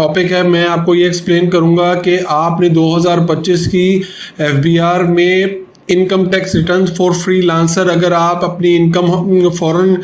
Topic है, मैं आपको ये एक्सप्लेन करूंगा कि आपने 2025 की एफबीआर में income tax return for freelancer, अगर आप अपनी income foreign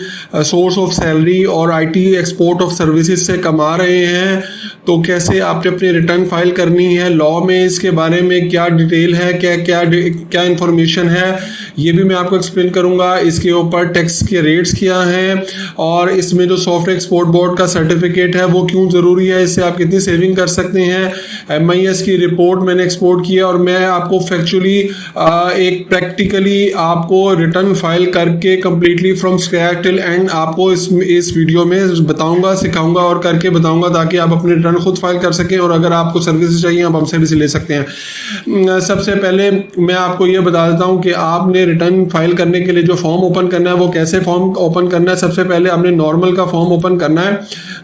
source of salary और आईटी एक्सपोर्ट ऑफ सर्विसेज से कमा रहे हैं तो कैसे आपने अपनी रिटर्न फाइल करनी है, लॉ में इसके बारे में क्या डिटेल है, क्या इंफॉर्मेशन है, ये भी मैं आपको एक्सप्लेन करूंगा। इसके ऊपर टैक्स के रेट्स क्या हैं और इसमें जो सॉफ्टवेयर एक्सपोर्ट बोर्ड का सर्टिफिकेट है वो क्यों ज़रूरी है, इससे आप कितनी सेविंग कर सकते हैं। MIS की रिपोर्ट मैंने एक्सपोर्ट की है और मैं आपको फैक्चुअली एक प्रैक्टिकली आपको रिटर्न फाइल करके completely from scratch till and आपको इस वीडियो में बताऊंगा, सिखाऊंगा और करके बताऊंगा ताकि आप अपने रिटर्न खुद फाइल कर सकें। और अगर आपको सर्विस चाहिए आप हमसे भी ले सकते हैं। सबसे पहले मैं आपको ये बता देता हूं कि आपने रिटर्न फाइल करने के लिए जो फॉर्म ओपन करना है वो कैसे फॉर्म ओपन करना है। सबसे पहले आपने नॉर्मल का फॉर्म ओपन करना है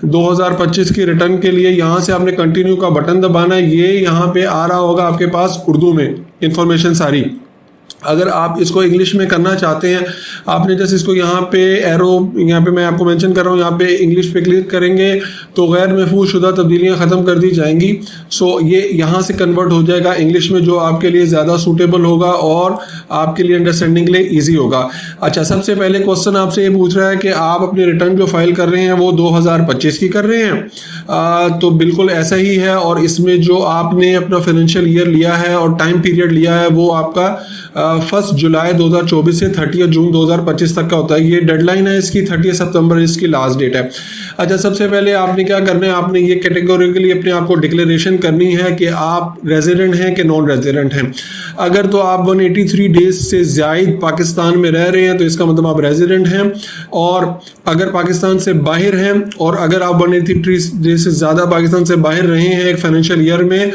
2025 की रिटर्न के लिए। यहाँ से आपने कंटिन्यू का बटन दबाना है, ये यहाँ पे आ रहा होगा आपके पास उर्दू में इंफॉर्मेशन सारी। अगर आप इसको इंग्लिश में करना चाहते हैं आपने जैसे इसको यहाँ पे एरो, यहाँ पे मैं आपको मेंशन कर रहा हूँ, यहाँ पे इंग्लिश पे क्लिक करेंगे तो गैर महफूज शुदा तब्दीलियाँ ख़त्म कर दी जाएंगी। सो ये यहाँ से कन्वर्ट हो जाएगा इंग्लिश में, जो आपके लिए ज़्यादा सूटेबल होगा और आपके लिए अंडरस्टैंडिंग के लिए ईजी होगा। अच्छा, सबसे पहले क्वेश्चन आपसे ये पूछ रहा है कि आप अपनी रिटर्न जो फाइल कर रहे हैं वो 2025 की कर रहे हैं। तो बिल्कुल ऐसा ही है और इसमें जो आपने अपना फाइनेंशियल ईयर लिया है और टाइम पीरियड लिया है वो आपका 1 जुलाई 2024 से 30 जून 2025 तक का होता है। ये डेडलाइन है इसकी, 30 सितंबर इसकी लास्ट डेट है। अच्छा, सबसे पहले आपने क्या करना है, आपने ये कैटेगोरिकली अपने आप को डिक्लेरेशन करनी है कि आप रेजिडेंट हैं कि नॉन रेजिडेंट हैं। अगर तो आप 183 डेज से ज़ायद पाकिस्तान में रह रहे हैं तो इसका मतलब आप रेजिडेंट हैं, और अगर पाकिस्तान से बाहर हैं और अगर आप 183 डेज से ज़्यादा पाकिस्तान से बाहर रहे हैं एक फाइनेंशियल ईयर में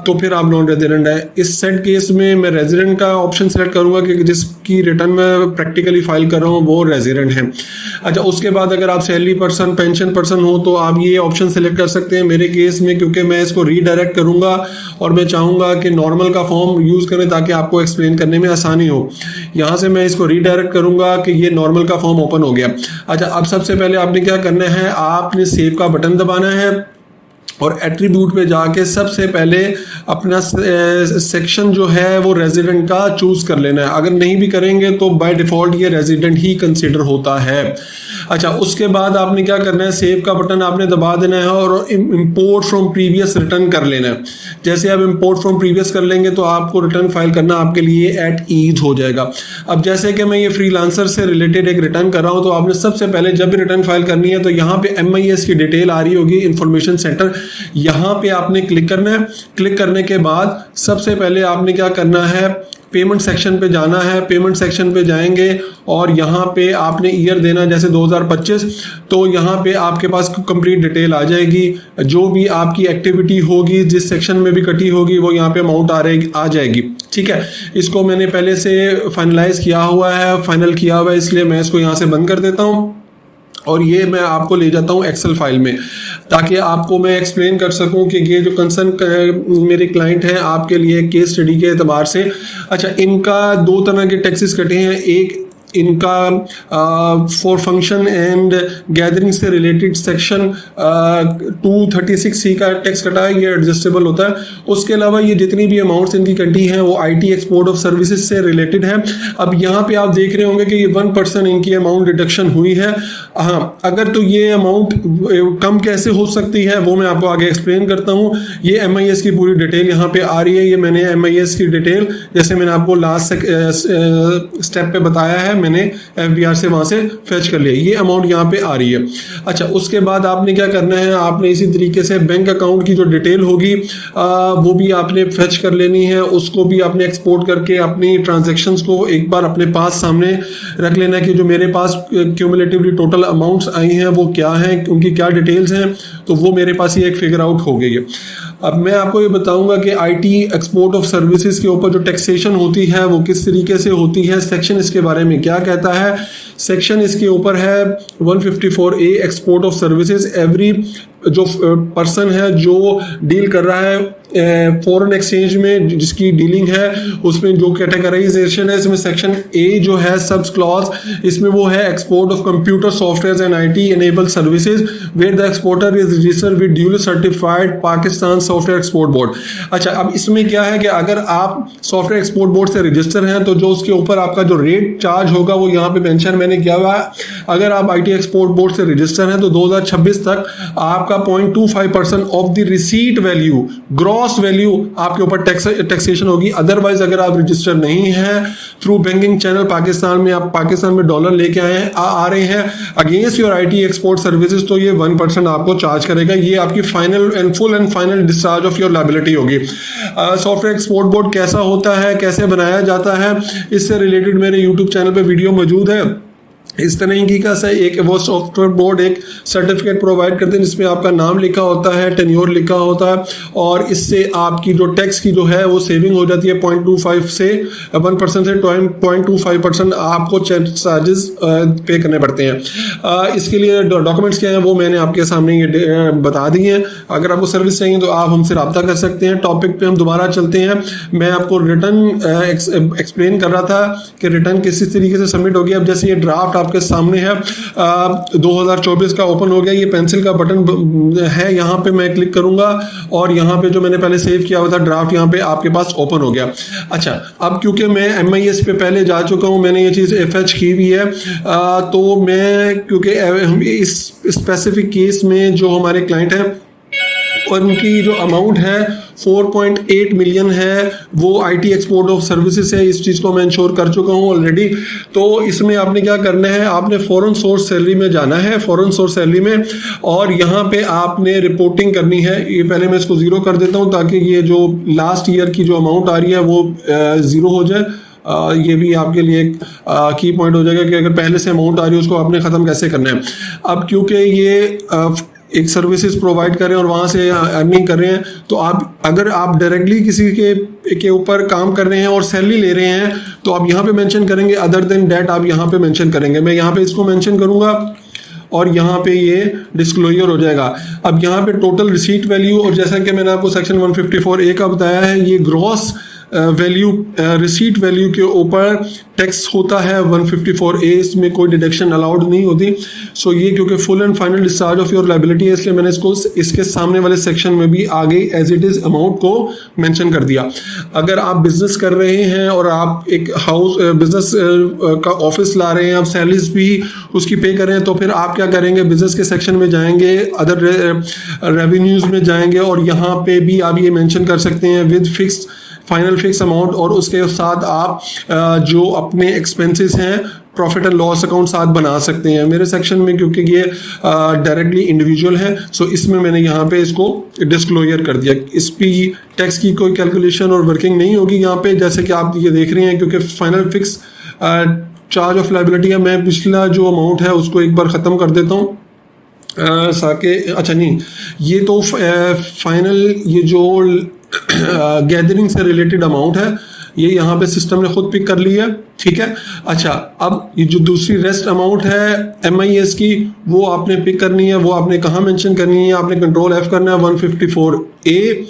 तो फिर आप नॉन रेजिडेंट है। इस सेट केस में मैं रेजिडेंट का ऑप्शन सेलेक्ट करूंगा कि जिसकी रिटर्न में प्रैक्टिकली फाइल कर रहा हूं वो रेजिडेंट है। अच्छा, उसके बाद अगर आप सैलरी पर्सन, पेंशन पर्सन हो तो आप ये ऑप्शन सेलेक्ट कर सकते हैं। मेरे केस में क्योंकि मैं इसको रीडायरेक्ट करूंगा और मैं चाहूंगा कि नॉर्मल का फॉर्म यूज करें ताकि आपको एक्सप्लेन करने में आसानी हो, यहां से मैं इसको रीडायरेक्ट करूंगा कि ये नॉर्मल का फॉर्म ओपन हो गया। अच्छा, अब सबसे पहले आपने क्या करना है, आपने सेव का बटन दबाना है और एट्रीब्यूट पे जाके सबसे पहले अपना सेक्शन जो है वो रेजिडेंट का चूज कर लेना है। अगर नहीं भी करेंगे तो बाय डिफॉल्ट ये रेजिडेंट ही कंसीडर होता है। अच्छा, उसके बाद आपने क्या करना है, सेव का बटन आपने दबा देना है और इंपोर्ट फ्रॉम प्रीवियस रिटर्न कर लेना है। जैसे आप इंपोर्ट फ्रॉम प्रीवियस कर लेंगे तो आपको रिटर्न फाइल करना आपके लिए एट ईज हो जाएगा। अब जैसे कि मैं ये फ्रीलांसर से रिलेटेड एक रिटर्न कर रहा हूँ तो आपने सबसे पहले जब भी रिटर्न फाइल करनी है तो यहाँ पे MIS की डिटेल आ रही होगी, इंफॉर्मेशन सेंटर, यहाँ पे आपने क्लिक करना है। क्लिक करने के बाद सबसे पहले आपने क्या करना है, पेमेंट सेक्शन पे जाना है। पेमेंट सेक्शन पे जाएंगे और यहाँ पे आपने ईयर देना जैसे 2025, तो यहाँ पे आपके पास कंप्लीट डिटेल आ जाएगी। जो भी आपकी एक्टिविटी होगी जिस सेक्शन में भी कटी होगी वो यहाँ पे अमाउंट आ जाएगी। ठीक है, इसको मैंने पहले से फाइनलाइज किया हुआ है, फाइनल किया हुआ है, इसलिए मैं इसको यहाँ से बंद कर देता हूँ और ये मैं आपको ले जाता हूँ एक्सेल फाइल में ताकि आपको मैं एक्सप्लेन कर सकूँ कि ये जो कंसर्न मेरे क्लाइंट हैं आपके लिए केस स्टडी के एतबार से। अच्छा, इनका 2 तरह के टैक्सेस कटे हैं। एक इनका फॉर फंक्शन एंड गैदरिंग से रिलेटेड सेक्शन 236C का टैक्स कटा है, ये एडजस्टेबल होता है। उसके अलावा ये जितनी भी अमाउंट्स इनकी कटी हैं वो IT एक्सपोर्ट ऑफ सर्विसेज से रिलेटेड है। अब यहाँ पे आप देख रहे होंगे कि ये 1% इनकी अमाउंट डिडक्शन हुई है। हाँ, अगर तो ये अमाउंट कम कैसे हो सकती है वो मैं आपको आगे एक्सप्लेन करता हूँ। ये MIS की पूरी डिटेल यहाँ पे आ रही है। ये मैंने MIS की डिटेल जैसे मैंने आपको लास्ट स्टेप पे बताया है, मैंने FBR से वहां से फेच कर लिया, ये अमाउंट यहाँ पे आ रही है। अच्छा, उसके बाद आपने क्या करना है, आपने इसी तरीके से बैंक अकाउंट की जो डिटेल होगी वो भी आपने फेच कर लेनी है। उसको भी आपने एक्सपोर्ट करके अपनी ट्रांजैक्शंस को एक बार अपने पास सामने रख लेना है कि जो मेरे पास क्यूमुलेटिवली टोटल अमाउंट्स आई हैं वो क्या हैं, उनकी क्या डिटेल्स हैं, तो वो मेरे पास ये एक फिगर आउट हो गई है। अब मैं आपको ये बताऊंगा कि IT एक्सपोर्ट ऑफ सर्विसेज के ऊपर जो टैक्सेशन होती है वो किस तरीके से होती है, सेक्शन इसके बारे में क्या कहता है। सेक्शन इसके ऊपर है 154A export of services. Every जो पर्सन है जो डील कर रहा है फॉरेन एक्सचेंज में, जिसकी डीलिंग है, उसमें जो कैटेगराइजेशन है इसमें सेक्शन ए जो है सब्स क्लॉज, इसमें वो है export of computer software and IT enable services where the exporter is registered with duly certified Pakistan software export board. अच्छा, अब इसमें क्या है कि अगर आप सॉफ्टवेयर एक्सपोर्ट बोर्ड से रजिस्टर हैं तो जो उसके ऊपर आपका जो रेट चार्ज होगा वो यहाँ पे मेंशन मैंने किया हुआ है। अगर आप आईटी एक्सपोर्ट बोर्ड से रजिस्टर हैं तो 2026 तक आपका 0.25% of the receipt value, gross value आपके ऊपर टैक्सेशन होगी। अदरवाइज अगर आप रजिस्टर नहीं है थ्रू बैंकिंग चैनल पाकिस्तान में, आप पाकिस्तान में डॉलर लेके आ रहे हैं against your IT export services, तो ये 1% आपको चार्ज करेगा। ये आपकी final and full and final discharge of your liability होगी। सॉफ्टवेयर एक्सपोर्ट बोर्ड कैसा होता है, कैसे बनाया जाता है, इससे रिलेटेड मेरे यूट्यूब चैनल पे वीडियो मौजूद है। इस तरीके का से एक वो सॉफ्टवेयर बोर्ड एक सर्टिफिकेट प्रोवाइड करते हैं जिसमें आपका नाम लिखा होता है, टेन्योर लिखा होता है, और इससे आपकी जो टैक्स की जो है वो सेविंग हो जाती है 0.25 से 1% से 0.25% आपको चार्जेस पे करने पड़ते हैं। इसके लिए डॉक्यूमेंट्स क्या हैं वो मैंने आपके सामने ये बता दिए हैं। अगर आपको सर्विस चाहिए तो आप हमसे रब्ता कर सकते हैं। टॉपिक पे हम दोबारा चलते हैं। मैं आपको रिटर्न एक्सप्लेन कर रहा था कि रिटर्न किस तरीके से सबमिट होगी। अब जैसे ये ड्राफ्ट आपके सामने है 2024 का ओपन हो गया, ये पेंसिल का बटन है, यहाँ पे मैं क्लिक करूंगा और यहाँ पे जो मैंने पहले सेव किया हुआ था ड्राफ्ट यहाँ पे आपके पास ओपन हो गया। अच्छा, अब क्योंकि मैं MIS पे पहले जा चुका हूँ, मैंने ये चीज़ FH की हुई है, तो मैं क्योंकि इस स्पेसिफिक केस में जो हमारे क्लाइंट हैं और उनकी जो अमाउंट है 4.8 मिलियन है वो आईटी एक्सपोर्ट ऑफ सर्विसेज है, इस चीज़ को मैं इंश्योर कर चुका हूँ ऑलरेडी। तो इसमें आपने क्या करना है, आपने फॉरेन सोर्स सैलरी में जाना है, फॉरेन सोर्स सैलरी में, और यहाँ पे आपने रिपोर्टिंग करनी है। ये पहले मैं इसको ज़ीरो कर देता हूँ ताकि ये जो लास्ट ईयर की जो अमाउंट आ रही है वो ज़ीरो हो जाए। ये भी आपके लिए एक की पॉइंट हो जाएगा कि अगर पहले से अमाउंट आ रही है उसको आपने ख़त्म कैसे करना है। अब क्योंकि ये एक सर्विसेज प्रोवाइड कर रहे हैं और वहाँ से अर्निंग कर रहे हैं, तो आप अगर आप डायरेक्टली किसी के ऊपर काम कर रहे हैं और सैलरी ले रहे हैं तो आप यहाँ पे मेंशन करेंगे, अदर देन डैट आप यहाँ पे मेंशन करेंगे। मैं यहाँ पे इसको मेंशन करूँगा और यहाँ पे ये डिस्क्लोजर हो जाएगा। अब यहाँ पे टोटल रिसीट वैल्यू, और जैसा कि मैंने आपको सेक्शन 154A का बताया है, ये ग्रॉस वैल्यू रिसीट वैल्यू के ऊपर टैक्स होता है 154A, इसमें कोई डिडक्शन अलाउड नहीं होती। सो ये क्योंकि full and final discharge of your liability है, इसलिए मैंने इसको इसके सामने वाले सेक्शन में भी आगे एज इट इज अमाउंट को मेंशन कर दिया। अगर आप बिजनेस कर रहे हैं और आप एक हाउस बिजनेस का ऑफिस ला रहे हैं, आप सैलरीज भी उसकी पे कर रहे हैं, तो फिर आप क्या करेंगे, बिजनेस के सेक्शन में जाएंगे, अदर रेवेन्यूज में जाएंगे और यहाँ पे भी आप ये मेंशन कर सकते हैं with fix final fix amount, और उसके साथ आप जो अपने एक्सपेंसेस हैं प्रॉफिट एंड लॉस अकाउंट साथ बना सकते हैं। मेरे सेक्शन में क्योंकि ये डायरेक्टली इंडिविजुअल है, सो इसमें मैंने यहाँ पे इसको डिस्क्लोजर कर दिया। इस पे टैक्स की कोई कैलकुलेशन और वर्किंग नहीं होगी यहाँ पे, जैसे कि आप ये देख रहे हैं, क्योंकि final fix charge of liability है। मैं पिछला जो अमाउंट है उसको एक बार ख़त्म कर देता हूँ साके। अच्छा नहीं, ये तो फाइनल ये जो गैदरिंग से रिलेटेड अमाउंट है ये यहाँ पे सिस्टम ने खुद पिक कर लिया, ठीक है। अच्छा, अब ये जो दूसरी रेस्ट अमाउंट है MIS की, वो आपने पिक करनी है। वो आपने कहाँ मेंशन करनी है, आपने कंट्रोल F करना है 154A।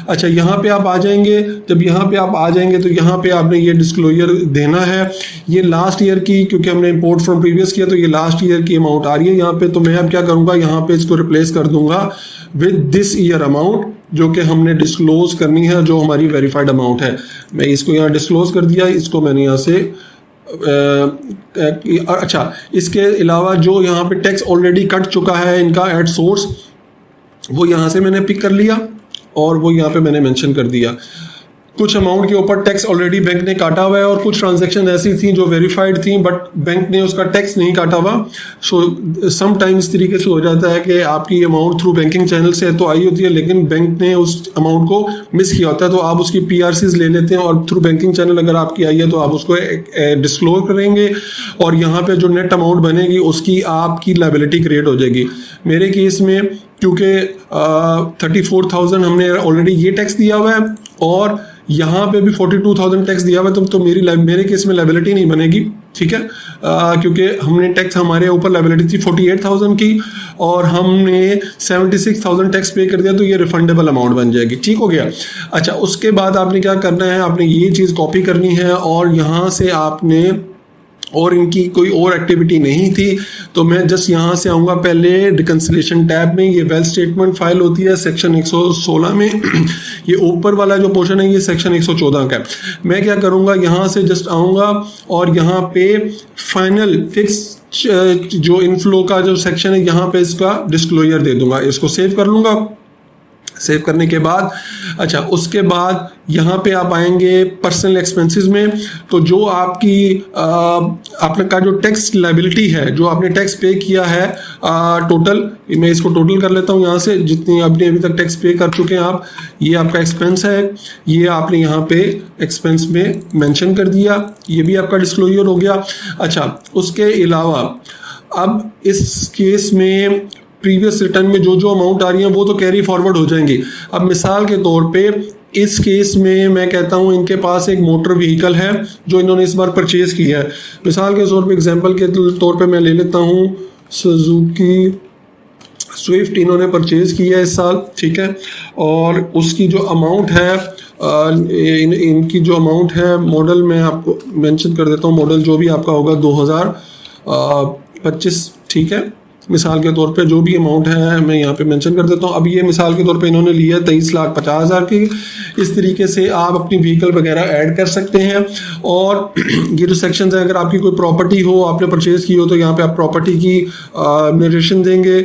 अच्छा, यहाँ पे आप आ जाएंगे। जब यहाँ पे आप आ जाएंगे तो यहाँ पे आपने ये डिस्क्लोजर देना है। ये लास्ट ईयर की, क्योंकि हमने इंपोर्ट फ्रॉम प्रीवियस किया, तो ये लास्ट ईयर की अमाउंट आ रही है यहाँ पे। तो मैं अब क्या करूँगा, यहाँ पे इसको रिप्लेस कर दूंगा विद दिस ईयर अमाउंट, जो कि हमने डिस्क्लोज करनी है, जो हमारी वेरीफाइड अमाउंट है। मैं इसको यहाँ डिस्क्लोज कर दिया, इसको मैंने यहाँ से अच्छा, इसके अलावा जो यहाँ पे टैक्स ऑलरेडी कट चुका है इनका एट सोर्स, वो यहाँ से मैंने पिक कर लिया और वो यहाँ पे मैंने मेंशन कर दिया। कुछ अमाउंट के ऊपर टैक्स ऑलरेडी बैंक ने काटा हुआ है और कुछ ट्रांजैक्शन ऐसी थी जो वेरीफाइड थी बट बैंक ने उसका टैक्स नहीं काटा हुआ। सो सम टाइम्स तरीके से हो जाता है कि आपकी अमाउंट थ्रू बैंकिंग चैनल से तो आई होती है, लेकिन बैंक ने उस अमाउंट को मिस किया होता है, तो आप उसकी PRCs ले लेते हैं और थ्रू बैंकिंग चैनल अगर आपकी आई है तो आप उसको डिस्क्लोज करेंगे और यहाँ पे जो नेट अमाउंट बनेगी उसकी आपकी लायबिलिटी क्रिएट हो जाएगी। मेरे केस में क्योंकि 34,000 हमने ऑलरेडी ये टैक्स दिया हुआ है और यहाँ पे भी 42,000 टैक्स दिया हुआ है, तो मेरे केस में लायबिलिटी नहीं बनेगी। ठीक है, क्योंकि हमने टैक्स हमारे ऊपर लायबिलिटी थी 48,000 की और हमने 76,000 टैक्स पे कर दिया, तो ये रिफंडेबल अमाउंट बन जाएगी। ठीक हो गया। अच्छा, उसके बाद आपने क्या करना है, आपने ये चीज़ कॉपी करनी है और यहाँ से आपने, और इनकी कोई और एक्टिविटी नहीं थी, तो मैं जस्ट यहाँ से आऊँगा पहले रिकंसिलेशन टैब में। ये वेल्थ स्टेटमेंट फाइल होती है सेक्शन 116 में ये ऊपर वाला जो पोर्शन है ये सेक्शन 114 का है। मैं क्या करूँगा, यहाँ से जस्ट आऊँगा और यहाँ पे फाइनल फिक्स जो इनफ्लो का जो सेक्शन है यहाँ पे इसका डिस्क्लोजर दे दूंगा। इसको सेव कर लूँगा। सेव करने के बाद अच्छा, उसके बाद यहाँ पे आप आएंगे पर्सनल एक्सपेंसेस में। तो जो आपकी आपने का जो टैक्स लायबिलिटी है, जो आपने टैक्स पे किया है टोटल, मैं इसको टोटल कर लेता हूँ यहाँ से, जितनी आपने अभी तक टैक्स पे कर चुके हैं आप, ये आपका एक्सपेंस है, ये आपने यहाँ पे एक्सपेंस में मेंशन कर दिया, ये भी आपका डिस्क्लोजर हो गया। अच्छा, उसके अलावा अब इस केस में प्रीवियस रिटर्न में जो जो अमाउंट आ रही है वो तो कैरी फॉरवर्ड हो जाएंगी। अब मिसाल के तौर पे इस केस में मैं कहता हूँ इनके पास एक मोटर व्हीकल है जो इन्होंने इस बार परचेज किया है। मिसाल के तौर पे, एग्जांपल के तौर पे मैं ले लेता हूँ सुजुकी स्विफ्ट, इन्होंने परचेज किया है इस साल। ठीक है, और उसकी जो अमाउंट है इनकी जो अमाउंट है, मॉडल मैं आपको मेंशन कर देता हूँ, मॉडल जो भी आपका होगा 2025। ठीक है, मिसाल के तौर पे जो भी अमाउंट है मैं यहाँ पे मेंशन कर देता हूँ। अब ये मिसाल के तौर पे इन्होंने लिया 23,50,000 की। इस तरीके से आप अपनी व्हीकल वगैरह ऐड कर सकते हैं। और ये जो सेक्शंस है, अगर आपकी कोई प्रॉपर्टी हो, आपने परचेज की हो, तो यहाँ पे आप प्रॉपर्टी की नरेशन देंगे।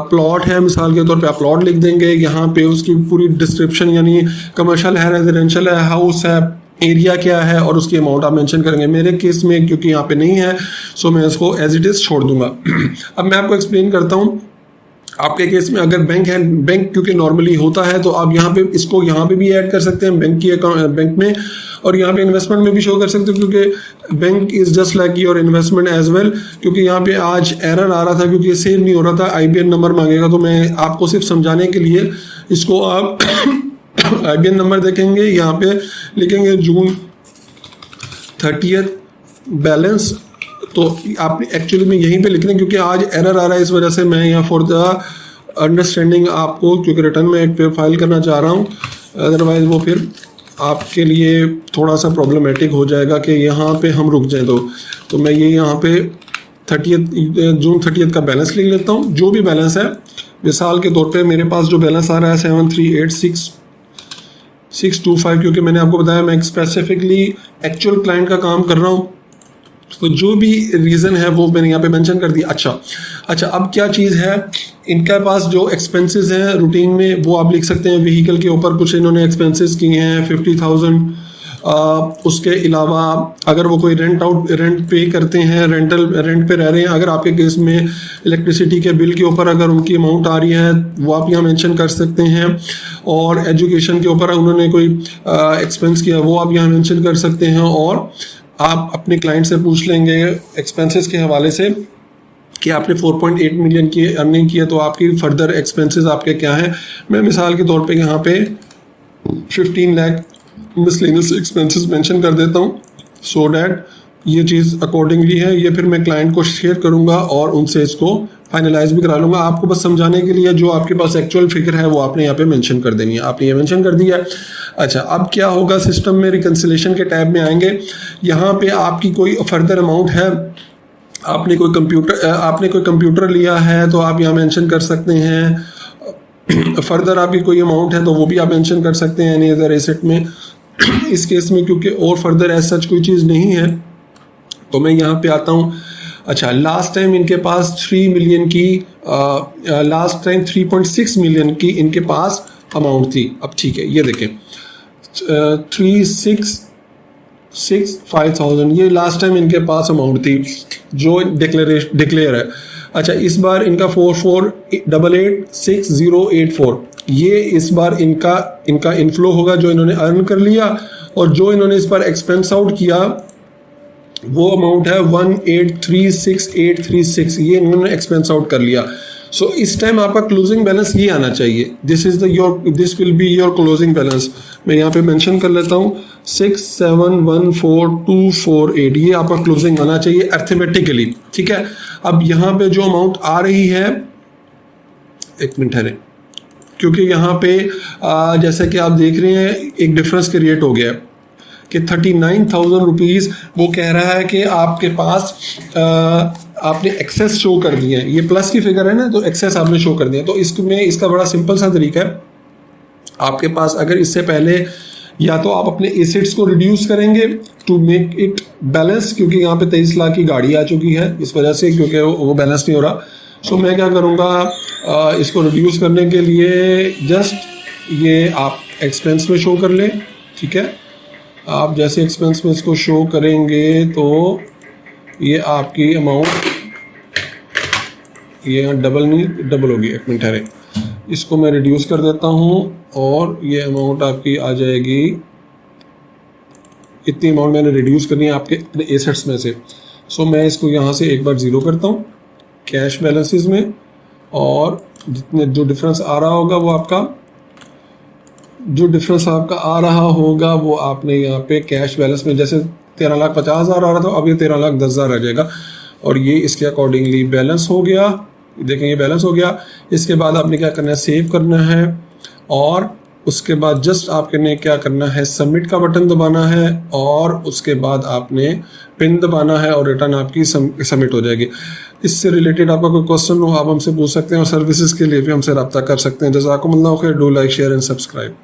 प्लॉट है मिसाल के तौर पे आप प्लॉट लिख देंगे, यहाँ पे उसकी पूरी डिस्क्रिप्शन, यानी कमर्शियल है, रेजिडेंशियल है, हाउस है, एरिया क्या है और उसकी अमाउंट आप मेंशन करेंगे। मेरे केस में क्योंकि यहाँ पे नहीं है, सो मैं इसको एज इट इज़ छोड़ दूंगा। अब मैं आपको एक्सप्लेन करता हूँ, आपके केस में अगर बैंक है, बैंक क्योंकि नॉर्मली होता है, तो आप यहाँ पे इसको यहाँ पे भी ऐड कर सकते हैं बैंक की अकाउंट, बैंक में, और यहाँ पे इन्वेस्टमेंट में भी शो कर सकते हो, क्योंकि bank is just like your investment as well. क्योंकि यहाँ पे आज एरर आ रहा था क्योंकि सेव नहीं हो रहा था, IBN नंबर मांगेगा, तो मैं आपको सिर्फ समझाने के लिए इसको आप IBN नंबर देखेंगे, यहाँ पे लिखेंगे जून 30 बैलेंस, तो आप एक्चुअली में यहीं पे लिख रहे हैं क्योंकि आज एरर आ रहा है, इस वजह से मैं यहाँ फॉर द अंडरस्टैंडिंग आपको, क्योंकि रिटर्न में एक पे फाइल करना चाह रहा हूँ, अदरवाइज वो फिर आपके लिए थोड़ा सा प्रॉब्लमेटिक हो जाएगा कि यहाँ पे हम रुक जाएं। तो मैं ये यहाँ पे जून 30 का बैलेंस लिख लेता हूँ। जो भी बैलेंस है, मिसाल के तौर पे मेरे पास जो बैलेंस आ रहा है 738625, क्योंकि मैंने आपको बताया मैं स्पेसिफिकली एक्चुअल क्लाइंट का काम कर रहा हूँ, तो जो भी रीज़न है वो मैंने यहाँ पे मेंशन कर दिया। अच्छा, अब क्या चीज़ है, इनके पास जो एक्सपेंसेस हैं रूटीन में वो आप लिख सकते हैं। व्हीकल के ऊपर कुछ इन्होंने एक्सपेंसेस किए हैं 50,000। उसके अलावा अगर वो कोई रेंट पे करते हैं, रेंट पे रह रहे हैं, अगर आपके केस में इलेक्ट्रिसिटी के बिल के ऊपर अगर उनकी अमाउंट आ रही है वो आप यहाँ मेंशन कर सकते हैं। और एजुकेशन के ऊपर उन्होंने कोई एक्सपेंस किया वो आप यहाँ मेंशन कर सकते हैं। और आप अपने क्लाइंट से पूछ लेंगे एक्सपेंसेस के हवाले से कि आपने 4.8 मिलियन की अर्निंग की है, तो आपकी फर्दर एक्सपेंसेस आपके क्या हैं। मैं मिसाल के तौर पे यहाँ पे 15 लाख मिसलेनियस एक्सपेंसेस मेंशन कर देता हूँ, सो डैट ये चीज़ अकॉर्डिंगली है। ये फिर मैं क्लाइंट को शेयर करूँगा और उनसे इसको फाइनलाइज भी करा लूँगा। आपको बस समझाने के लिए जो आपके पास एक्चुअल फिगर है वो आपने यहाँ पे मेंशन कर देनी है। आपने ये मेंशन कर दिया है। अच्छा, अब क्या होगा, सिस्टम में रिकंसिलेशन के टैब में आएंगे। यहाँ पे आपकी कोई फर्दर अमाउंट है, आपने कोई कंप्यूटर लिया है तो आप यहाँ मेंशन कर सकते हैं। फर्दर आपकी कोई अमाउंट है तो वो भी आप मेंशन कर सकते हैं एनी अदर एसेट में। इस केस में क्योंकि और फर्दर एज सच कोई चीज़ नहीं है तो मैं यहाँ पे आता हूँ। अच्छा, लास्ट टाइम इनके पास 3 मिलियन की, लास्ट टाइम 3.6 मिलियन की इनके पास अमाउंट थी। अब ठीक है, ये देखें 3,665,000 ये लास्ट टाइम इनके पास अमाउंट थी जो डिक्लेयर है। अच्छा, इस बार इनका 44886084 ये इस बार इनका इनफ्लो होगा जो इन्होंने अर्न कर लिया। और जो इन्होंने इस बार एक्सपेंस आउट किया वो अमाउंट है 1836836, ये इन्होंने एक्सपेंस आउट कर लिया। सो इस टाइम आपका क्लोजिंग बैलेंस ये आना चाहिए, this will be your closing balance. मैं यहाँ पे मेंशन कर लेता हूँ 6714248, ये आपका क्लोजिंग आना चाहिए अर्थमेटिकली, ठीक है। अब यहाँ पे जो अमाउंट आ रही है, एक मिनट ठहरे, क्योंकि यहाँ पे जैसे कि आप देख रहे हैं एक डिफरेंस क्रिएट हो गया है कि 39,000 रुपीज़ वो कह रहा है कि आपके पास आपने एक्सेस शो कर दिए हैं, ये प्लस की फिगर है ना, तो एक्सेस आपने शो कर दिया। तो इसमें इसका बड़ा सिंपल सा तरीका है, आपके पास अगर इससे पहले या तो आप अपने एसेट्स को रिड्यूस करेंगे टू मेक इट बैलेंस, क्योंकि यहाँ पे 23 लाख की गाड़ी आ चुकी है इस वजह से, क्योंकि वो बैलेंस नहीं हो रहा। सो मैं क्या करूँगा, इसको रिड्यूस करने के लिए जस्ट ये आप एक्सपेंस में शो कर लें, ठीक है। आप जैसे एक्सपेंस में इसको शो करेंगे तो ये आपकी अमाउंट ये डबल होगी। एक मिनट ठहरे, इसको मैं रिड्यूस कर देता हूँ और ये अमाउंट आपकी आ जाएगी, इतनी अमाउंट मैंने रिड्यूस करनी है आपके अपने एसेट्स में से। सो मैं इसको यहाँ से एक बार ज़ीरो करता हूँ कैश बैलेंसेस में, और जितने जो डिफरेंस आ रहा होगा वो आपका वो आपने यहाँ पे कैश बैलेंस में, जैसे 13,50,000 आ रहा था, अब ये 13,10,000 आ जाएगा, और ये इसके अकॉर्डिंगली बैलेंस हो गया। देखें ये बैलेंस हो गया। इसके बाद आपने क्या करना है, सेव करना है, और उसके बाद जस्ट आपने क्या करना है, सबमिट का बटन दबाना है, और उसके बाद आपने पिन दबाना है और रिटर्न आपकी सबमिट हो जाएगी। इससे रिलेटेड आपका कोई क्वेश्चन हो आप हमसे पूछ सकते हैं, और सर्विसेज के लिए भी हमसे रब्ता कर सकते हैं। जज़ाकुमुल्लाह खैर, do like share and subscribe.